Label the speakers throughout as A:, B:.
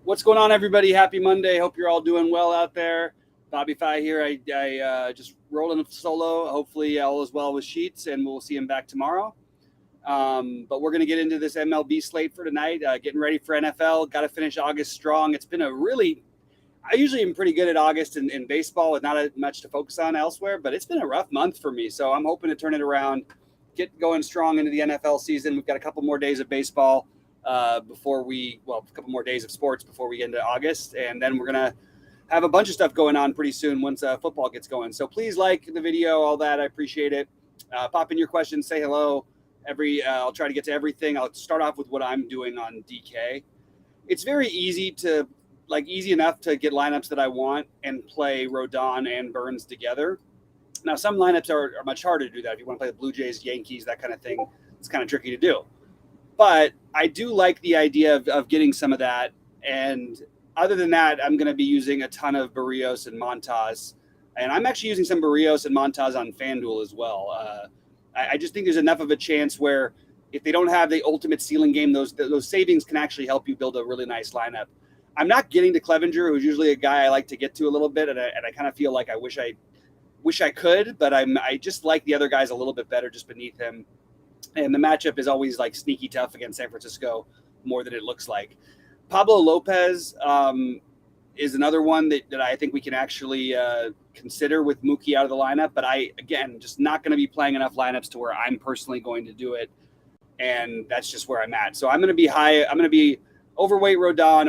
A: What's going on, everybody? Happy Monday. Hope you're all doing well out there. Bobby Fi here. I just rolled in solo. Hopefully all is well with Sheets, and we'll see him back tomorrow. But we're going to get into this MLB slate for tonight, getting ready for NFL. Got to finish August strong. It's been I usually am pretty good at August in baseball with not much to focus on elsewhere, but it's been a rough month for me. So I'm hoping to turn it around, get going strong into the NFL season. We've got a couple more days of baseball a couple more days of sports before we get into August. And then we're going to have a bunch of stuff going on pretty soon once football gets going. So please like the video, all that. I appreciate it. Pop in your questions, say hello. I'll try to get to everything. I'll start off with what I'm doing on DK. It's very easy enough to get lineups that I want and play Rodon and Burns together. Now, some lineups are much harder to do that. If you want to play the Blue Jays, Yankees, that kind of thing, it's kind of tricky to do. But I do like the idea of getting some of that. And other than that, I'm going to be using a ton of Barrios and Montas. And I'm actually using some Barrios and Montas on FanDuel as well. I just think there's enough of a chance where if they don't have the ultimate ceiling game, those savings can actually help you build a really nice lineup. I'm not getting to Clevenger, who's usually a guy I like to get to a little bit, and I kind of feel like I wish I could, but I just like the other guys a little bit better just beneath him. And the matchup is always like sneaky tough against San Francisco more than it looks like. Pablo Lopez is another one that I think we can actually consider with Mookie out of the lineup. But again, just not going to be playing enough lineups to where I'm personally going to do it. And that's just where I'm at. So I'm going to be high. I'm going to be overweight Rodon,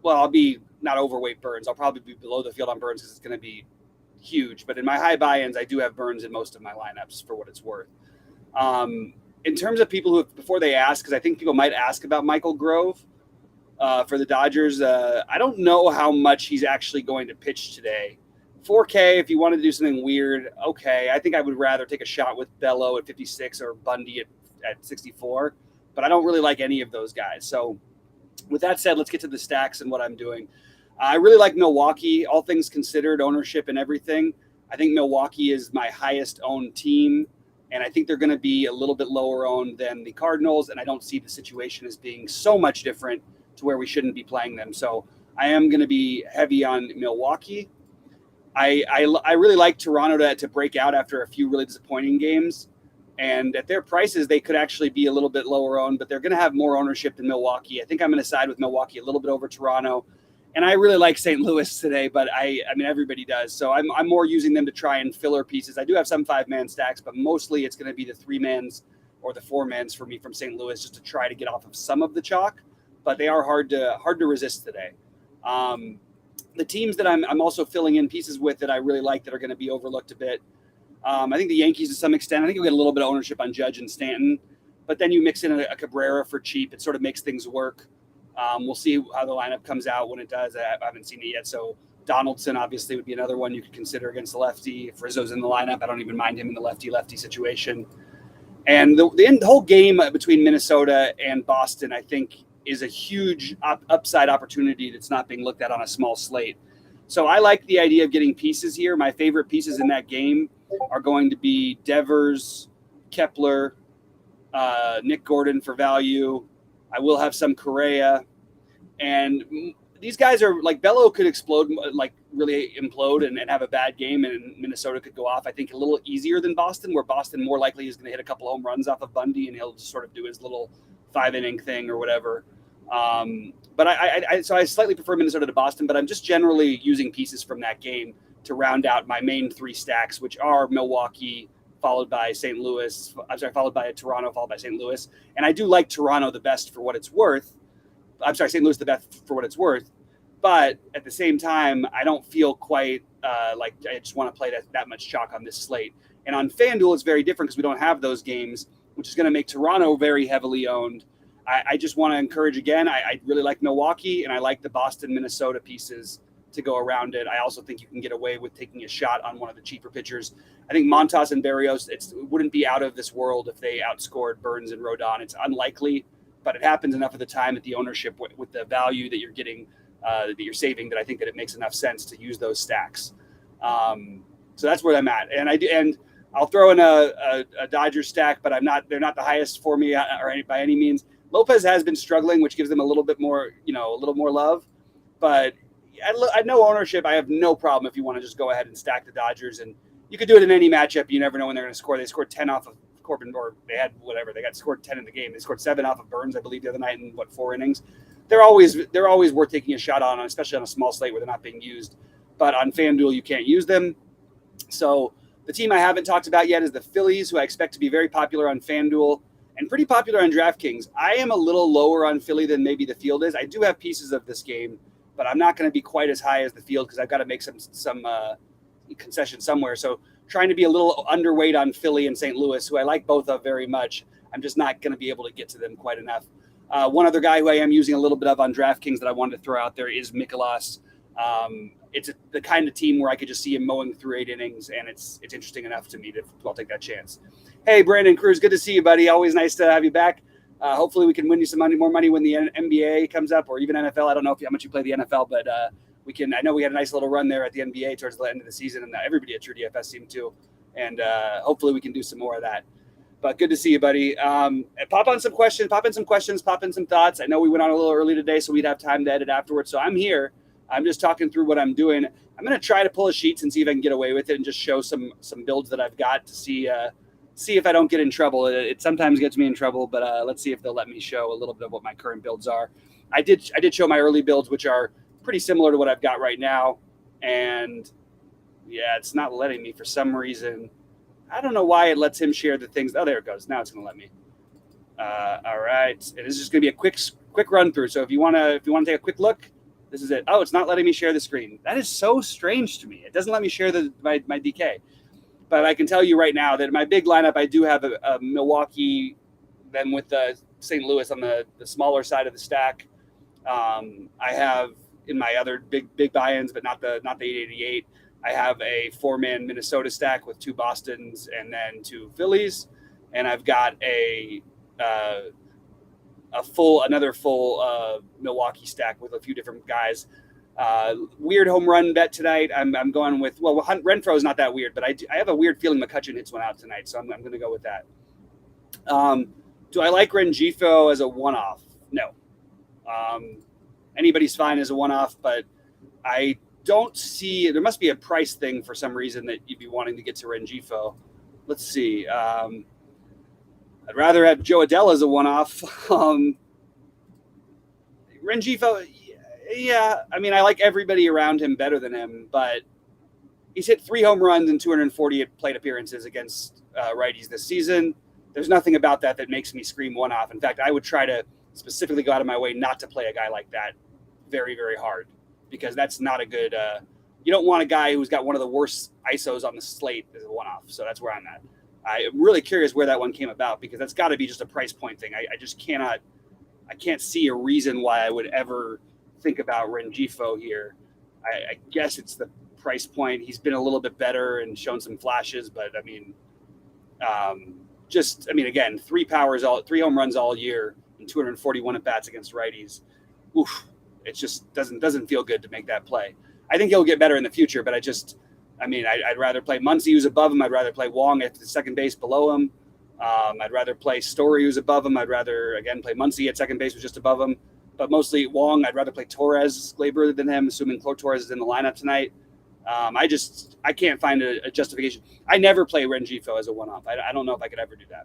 A: I'll be not overweight Burns. I'll probably be below the field on Burns because it's going to be huge. But in my high buy-ins, I do have Burns in most of my lineups for what it's worth. In terms of people who, before they ask, because I think people might ask about Michael Grove for the Dodgers, I don't know how much he's actually going to pitch today. 4K, if you wanted to do something weird, okay. I think I would rather take a shot with Bello at 56 or Bundy at 64, but I don't really like any of those guys. So with that said, let's get to the stacks and what I'm doing. I really like Milwaukee, all things considered, ownership and everything. I think Milwaukee is my highest owned team. And I think they're going to be a little bit lower owned than the Cardinals. And I don't see the situation as being so much different to where we shouldn't be playing them. So I am going to be heavy on Milwaukee. I really like Toronto to break out after a few really disappointing games. And at their prices, they could actually be a little bit lower owned, but they're going to have more ownership than Milwaukee. I think I'm going to side with Milwaukee a little bit over Toronto. And I really like St. Louis today, but I mean, everybody does. So I'm more using them to try and filler pieces. I do have some 5-man stacks, but mostly it's going to be the 3-mans or the 4-mans for me from St. Louis just to try to get off of some of the chalk. But they are hard to resist today. The teams that I'm also filling in pieces with that I really like that are going to be overlooked a bit. I think the Yankees to some extent. I think you'll get a little bit of ownership on Judge and Stanton, but then you mix in a Cabrera for cheap. It sort of makes things work. We'll see how the lineup comes out when it does. I haven't seen it yet. So Donaldson obviously would be another one you could consider against the lefty. If Rizzo's in the lineup, I don't even mind him in the lefty-lefty situation. And the whole game between Minnesota and Boston, I think, is a huge upside opportunity that's not being looked at on a small slate. So I like the idea of getting pieces here. My favorite pieces in that game are going to be Devers, Kepler, Nick Gordon for value. I will have some Correa, and these guys are like Bello could explode, like really implode and have a bad game, and Minnesota could go off, I think, a little easier than Boston, where Boston more likely is going to hit a couple home runs off of Bundy and he'll just sort of do his little 5-inning thing or whatever. But so I slightly prefer Minnesota to Boston, but I'm just generally using pieces from that game to round out my main 3 stacks, which are Milwaukee, followed by followed by Toronto, followed by St. Louis. And I do like Toronto the best for what it's worth. St. Louis the best for what it's worth. But at the same time, I don't feel quite like I just want to play that much chalk on this slate. And on FanDuel, it's very different because we don't have those games, which is going to make Toronto very heavily owned. I just want to encourage again, I really like Milwaukee, and I like the Boston, Minnesota pieces to go around it. I also think you can get away with taking a shot on one of the cheaper pitchers. I think Montas and Barrios, it wouldn't be out of this world if they outscored Burns and Rodon. It's unlikely, but it happens enough of the time at the ownership with the value that you're getting, that you're saving, that I think that it makes enough sense to use those stacks. So that's where I'm at. And I'll throw in a Dodgers stack, but they're not the highest for me by any means. Lopez has been struggling, which gives them a little bit more, a little more love. But I know ownership. I have no problem if you want to just go ahead and stack the Dodgers, and you could do it in any matchup. You never know when they're going to score. They scored 10 off of Corbin, or they had whatever. They got scored 10 in the game. They scored 7 off of Burns, I believe, the other night in 4 innings. They're always worth taking a shot on, especially on a small slate where they're not being used. But on FanDuel, you can't use them. So the team I haven't talked about yet is the Phillies, who I expect to be very popular on FanDuel and pretty popular on DraftKings. I am a little lower on Philly than maybe the field is. I do have pieces of this game, but I'm not going to be quite as high as the field because I've got to make some concession somewhere. So trying to be a little underweight on Philly and St. Louis, who I like both of very much. I'm just not going to be able to get to them quite enough. One other guy who I am using a little bit of on DraftKings that I wanted to throw out there is Mikolas. It's the kind of team where I could just see him mowing through 8 innings, and it's interesting enough to me to I'll take that chance. Hey, Brandon Cruz, good to see you, buddy. Always nice to have you back. Hopefully we can win you some more money when the NBA comes up, or even NFL. I don't know how much you play the NFL, but we can. I know we had a nice little run there at the NBA towards the end of the season, and everybody at True DFS seemed to. And hopefully we can do some more of that. But good to see you, buddy. Pop in some questions, pop in some thoughts. I know we went on a little early today, so we'd have time to edit afterwards. So I'm here. I'm just talking through what I'm doing. I'm going to try to pull a sheets and see if I can get away with it and just show some builds that I've got to see if I don't get in trouble. It sometimes gets me in trouble, but let's see if they'll let me show a little bit of what my current builds are. I did show my early builds, which are pretty similar to what I've got right now. And yeah, it's not letting me for some reason. I don't know why it lets him share the things. Oh, there it goes. Now it's going to let me. All right. And this is just going to be a quick run through. So if you want to take a quick look, this is it. Oh, it's not letting me share the screen. That is so strange to me. It doesn't let me share my DK. But I can tell you right now that in my big lineup, I do have a Milwaukee, then with St. Louis on the smaller side of the stack. I have in my other big buy-ins, but not the 888. I have a 4-man Minnesota stack with 2 Bostons and then 2 Phillies, and I've got another full Milwaukee stack with a few different guys. Weird home run bet tonight. I'm going with Renfroe is not that weird, but I have a weird feeling McCutchen hits one out tonight, so I'm going to go with that. Do I like Rengifo as a one-off? No. Anybody's fine as a one-off, but I don't see. There must be a price thing for some reason that you'd be wanting to get to Rengifo. Let's see. I'd rather have Joe Adell as a one-off. Rengifo, yeah. I mean, I like everybody around him better than him, but he's hit 3 home runs and 240 plate appearances against righties this season. There's nothing about that makes me scream one-off. In fact, I would try to specifically go out of my way not to play a guy like that very, very hard, because that's not a good you don't want a guy who's got one of the worst ISOs on the slate as a one-off. So that's where I'm at. I'm really curious where that one came about, because that's got to be just a price point thing. I just can't see a reason why I would ever think about Rengifo here. I guess it's the price point. He's been a little bit better and shown some flashes, but I mean, again, 3 home runs all year and 241 at bats against righties. Oof. It just doesn't feel good to make that play. I think he'll get better in the future, but I'd rather play Muncy, who's above him. I'd rather play Wong at the second base below him. I'd rather play Story, who's above him. I'd rather, again, play Muncy at second base, who's just above him. But mostly Wong. I'd rather play Torres Glaber than him, assuming Torres is in the lineup tonight. I can't find a justification. I never play Rengifo as a one-off. I don't know if I could ever do that.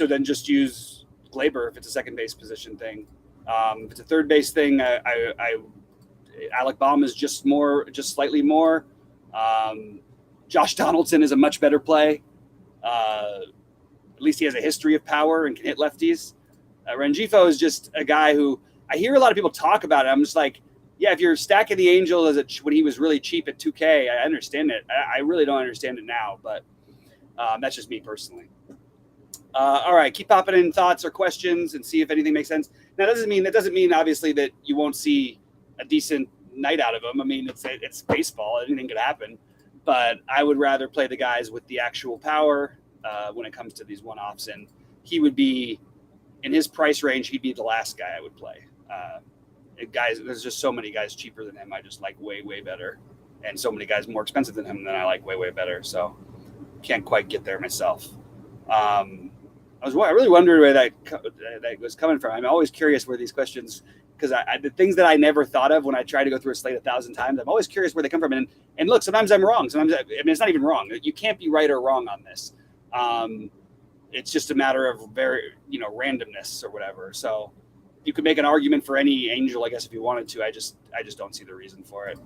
A: Then just use Glaber if it's a second base position thing. If it's a third base thing, Alec Baum is just slightly more. Josh Donaldson is a much better play. At least he has a history of power and can hit lefties. Rengifo is just a guy who I hear a lot of people talk about it. I'm just like, yeah, if you're stacking the Angel when he was really cheap at 2K, I understand it. I really don't understand it now, but that's just me personally. All right, keep popping in thoughts or questions and see if anything makes sense. Now, that doesn't mean obviously that you won't see a decent night out of him. I mean, it's baseball; anything could happen. But I would rather play the guys with the actual power when it comes to these one-offs, and he would be in his price range. He'd be the last guy I would play. Guys, there's just so many guys cheaper than him I just like way, way better, and so many guys more expensive than him that I like way, way better. So can't quite get there myself. I really wondered where that was coming from. I'm always curious where these questions, because the things that I never thought of when I try to go through a slate 1,000 times, I'm always curious where they come from. And look, sometimes I'm wrong. Sometimes I mean, it's not even wrong. You can't be right or wrong on this. It's just a matter of randomness or whatever. So you could make an argument for any angel, I guess, if you wanted to. I just don't see the reason for it.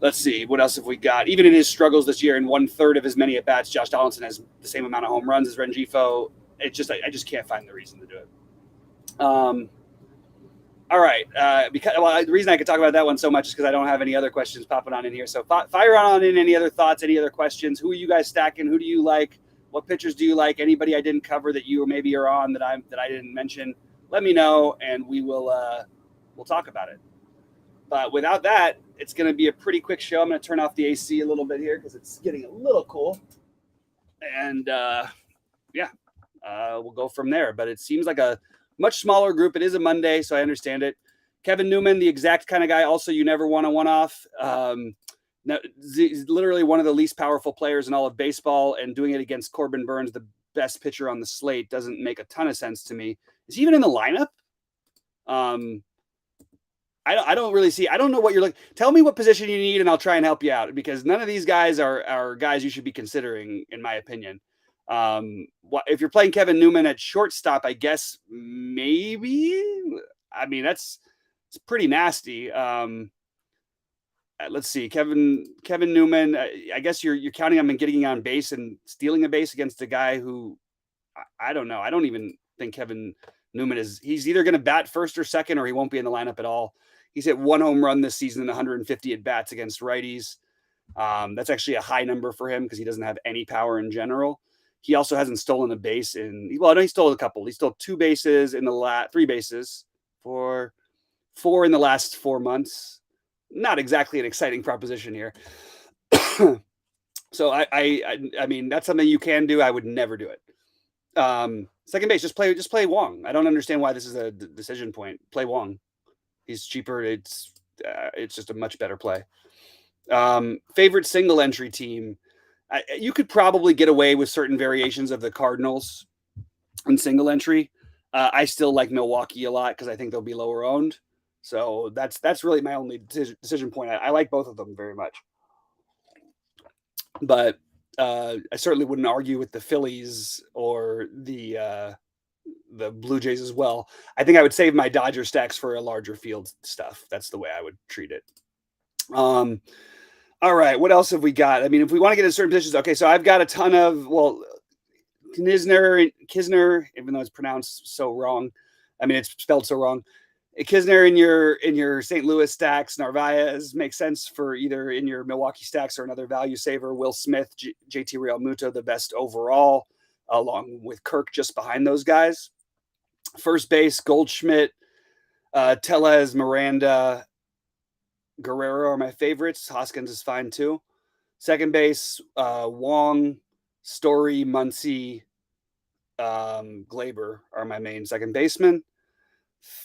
A: Let's see, what else have we got? Even in his struggles this year, in 1/3 of as many at bats, Josh Donaldson has the same amount of home runs as Rengifo. I just can't find the reason to do it. All right, the reason I could talk about that one so much is because I don't have any other questions popping on in here. So fire on in any other thoughts, any other questions. Who are you guys stacking? Who do you like? What pitchers do you like? Anybody I didn't cover that you or maybe are on that I didn't mention? Let me know, and we'll talk about it. But without that, it's going to be a pretty quick show. I'm going to turn off the AC a little bit here because it's getting a little cool. And we'll go from there. But it seems like a much smaller group. It is a Monday, so I understand it. Kevin Newman, the exact kind of guy also you never want to one-off. He's literally one of the least powerful players in all of baseball, and doing it against Corbin Burns, the best pitcher on the slate, doesn't make a ton of sense to me. Is he even in the lineup? I don't really see. I don't know what you're looking. Tell me what position you need, and I'll try and help you out, because none of these guys are guys you should be considering, in my opinion. If you're playing Kevin Newman at shortstop, I guess maybe. I mean, it's pretty nasty. Let's see, Kevin Newman. I guess you're counting on him getting on base and stealing a base against a guy who I don't know. I don't even think Kevin Newman he's either going to bat first or second, or he won't be in the lineup at all. He's hit 1 home run this season in 150 at bats against righties. That's actually a high number for him because he doesn't have any power in general. He also hasn't stolen a base he stole a couple. He stole 2 bases in the 3 bases for 4 in the last 4 months. Not exactly an exciting proposition here. So I mean, that's something you can do. I would never do it. Second base, just play Wong. I don't understand why this is a decision point. Play Wong. He's cheaper. It's just a much better play. Favorite single entry team. You could probably get away with certain variations of the Cardinals in single entry. I still like Milwaukee a lot because I think they'll be lower owned. So that's really my only decision point. I like both of them very much. But I certainly wouldn't argue with the Phillies or the Blue Jays as well. I think I would save my Dodger stacks for a larger field stuff. That's the way I would treat it. All right, what else have we got? I mean, if we want to get into certain positions, okay, so I've got a ton of, Kisner, even though it's pronounced so wrong. I mean, it's spelled so wrong. Kisner in your St. Louis stacks. Narvaez makes sense for either in your Milwaukee stacks or another value saver. Will Smith, JT Realmuto, the best overall, along with Kirk just behind those guys. First base, Goldschmidt, Tellez, Miranda, Guerrero are my favorites. Hoskins is fine too. Second base, Wong, Story, Muncy, Glaber are my main second basemen.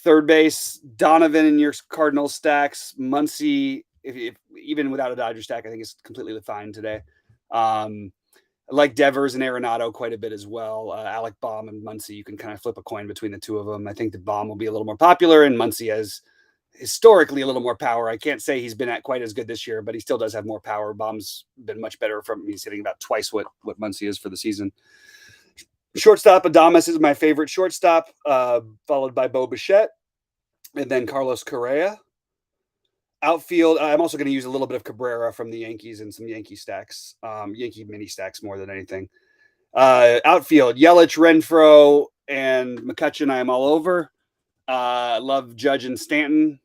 A: Third base, Donovan in your Cardinal stacks. Muncy, if even without a Dodger stack, I think is completely fine today. I like Devers and Arenado quite a bit as well. Alec Baum and Muncy, you can kind of flip a coin between the two of them. I think the Baum will be a little more popular, and Muncy has historically a little more power. I can't say he's been at quite as good this year, but he still does have more power. Baum's been much better he's hitting about twice what Muncy is for the season. Shortstop, Adames is my favorite shortstop, followed by Bo Bichette, and then Carlos Correa. Outfield, I'm also going to use a little bit of Cabrera from the Yankees and some Yankee stacks, Yankee mini stacks more than anything. Outfield, Yelich, Renfroe, and McCutchen I am all over. Love Judge and Stanton.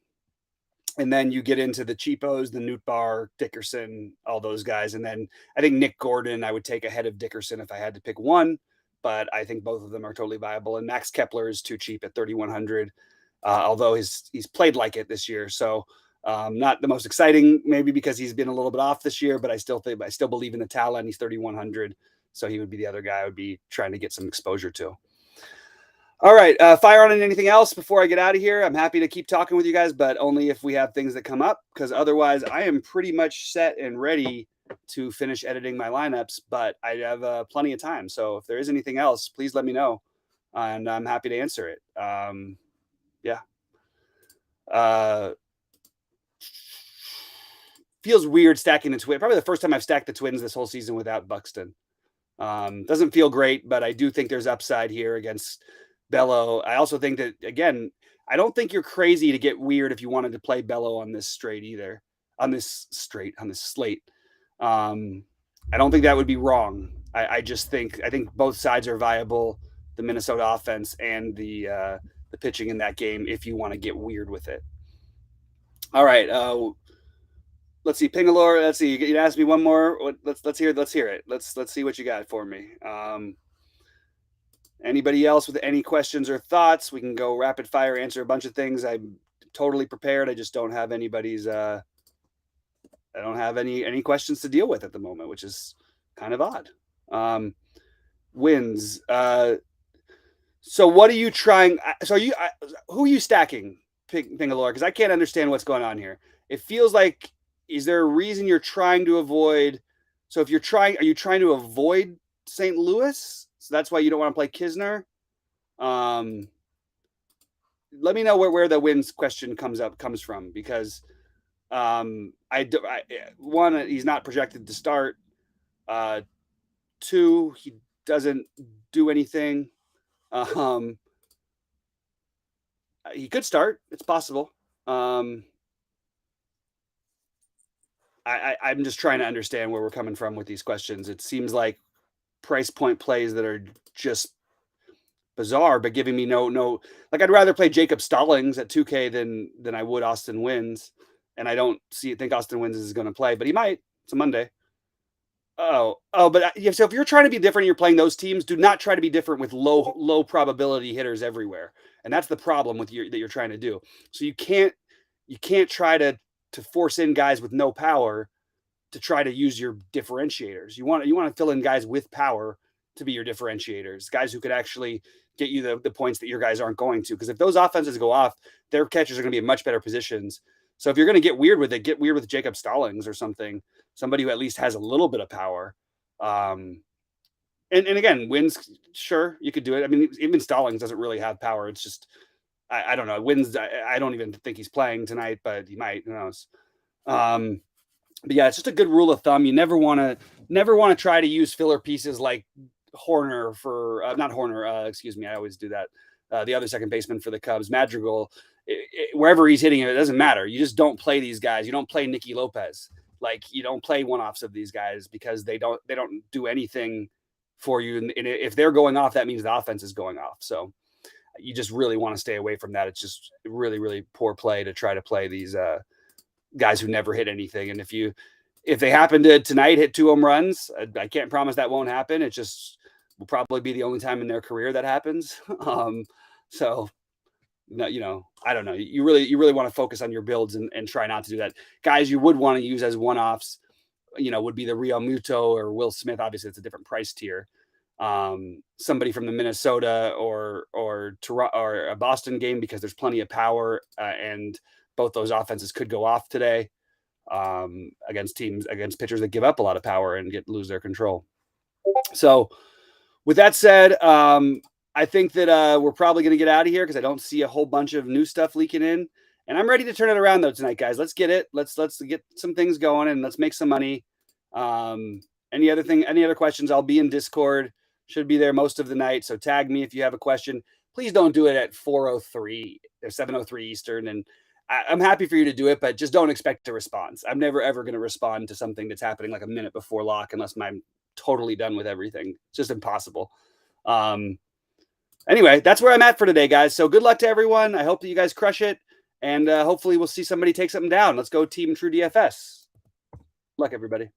A: And then you get into the cheapos, the Nootbaar, Dickerson, all those guys. And then I think Nick Gordon I would take ahead of Dickerson if I had to pick one. But I think both of them are totally viable. And Max Kepler is too cheap at 3,100, although he's played like it this year. So not the most exciting, maybe because he's been a little bit off this year. But I still believe in the talent. He's 3,100, so he would be the other guy I would be trying to get some exposure to. All right, fire on anything else before I get out of here. I'm happy to keep talking with you guys, but only if we have things that come up, because otherwise I am pretty much set and ready to finish editing my lineups, but I have plenty of time. So if there is anything else, please let me know, and I'm happy to answer it. Yeah. Feels weird stacking the Twins. Probably the first time I've stacked the Twins this whole season without Buxton. Doesn't feel great, but I do think there's upside here against Bello. I also think that, again, I don't think you're crazy to get weird if you wanted to play Bello on this slate. I don't think that would be wrong. I think both sides are viable, the Minnesota offense and the pitching in that game, if you want to get weird with it. All right. Let's see, Pingalore. Let's see. You asked me one more. Let's hear it. Let's see what you got for me. Anybody else with any questions or thoughts? We can go rapid fire, answer a bunch of things. I'm totally prepared. I just don't have anybody's. I don't have any questions to deal with at the moment, which is kind of odd. Wins. So what are you trying? So who are you stacking, Pingalore? Because I can't understand what's going on here. It feels like, is there a reason you're trying to avoid? So if are you trying to avoid St. Louis? So that's why you don't want to play Kisner. Let me know where the wins question comes from, because one, he's not projected to start. Two, he doesn't do anything. He could start. It's possible. I'm just trying to understand where we're coming from with these questions. It seems like price point plays that are just bizarre, but giving me no. Like, I'd rather play Jacob Stallings at 2K than I would Austin Wins, and I don't think Austin Wins is going to play, but he might. It's a Monday. But so if you're trying to be different, you're playing those teams. Do not try to be different with low probability hitters everywhere, and that's the problem with that you're trying to do. So you can't try to force in guys with no power to try to use your differentiators. You want to fill in guys with power to be your differentiators, guys who could actually get you the points that your guys aren't going to. Because if those offenses go off, their catchers are going to be in much better positions. So if you're going to get weird with it, get weird with Jacob Stallings or somebody who at least has a little bit of power. And again, Wins, sure, you could do it. I mean, even Stallings doesn't really have power. It's just, I don't know. Wins, I don't even think he's playing tonight, but he might. Who knows? But yeah, it's just a good rule of thumb. You never want to try to use filler pieces like Horner not Horner. Excuse me, I always do that. The other second baseman for the Cubs, Madrigal. Wherever he's hitting it doesn't matter. You just don't play these guys. You don't play Nicky Lopez. Like, you don't play one-offs of these guys, because they don't do anything for you. And if they're going off, that means the offense is going off. So you just really want to stay away from that. It's just really, really poor play to try to play these guys who never hit anything. And if they happen to tonight hit 2 home runs, I can't promise that won't happen. It just will probably be the only time in their career that happens. So, I don't know. You really want to focus on your builds and try not to do that. Guys you would want to use as one-offs, would be the Real Muto or Will Smith. Obviously, it's a different price tier. Somebody from the Minnesota or Toronto or a Boston game, because there's plenty of power, and both those offenses could go off today against pitchers that give up a lot of power and lose their control. So with that said, I think that we're probably going to get out of here, because I don't see a whole bunch of new stuff leaking in, and I'm ready to turn it around though tonight, guys. Let's get it. Let's get some things going and let's make some money. Any other questions? I'll be in Discord. Should be there most of the night. So tag me if you have a question. Please don't do it at 4:03 or 7:03 Eastern. And I'm happy for you to do it, but just don't expect a response. I'm never, ever going to respond to something that's happening like a minute before lock unless I'm totally done with everything. It's just impossible. Anyway, that's where I'm at for today, guys. So good luck to everyone. I hope that you guys crush it. And hopefully we'll see somebody take something down. Let's go Team True DFS. Good luck, everybody.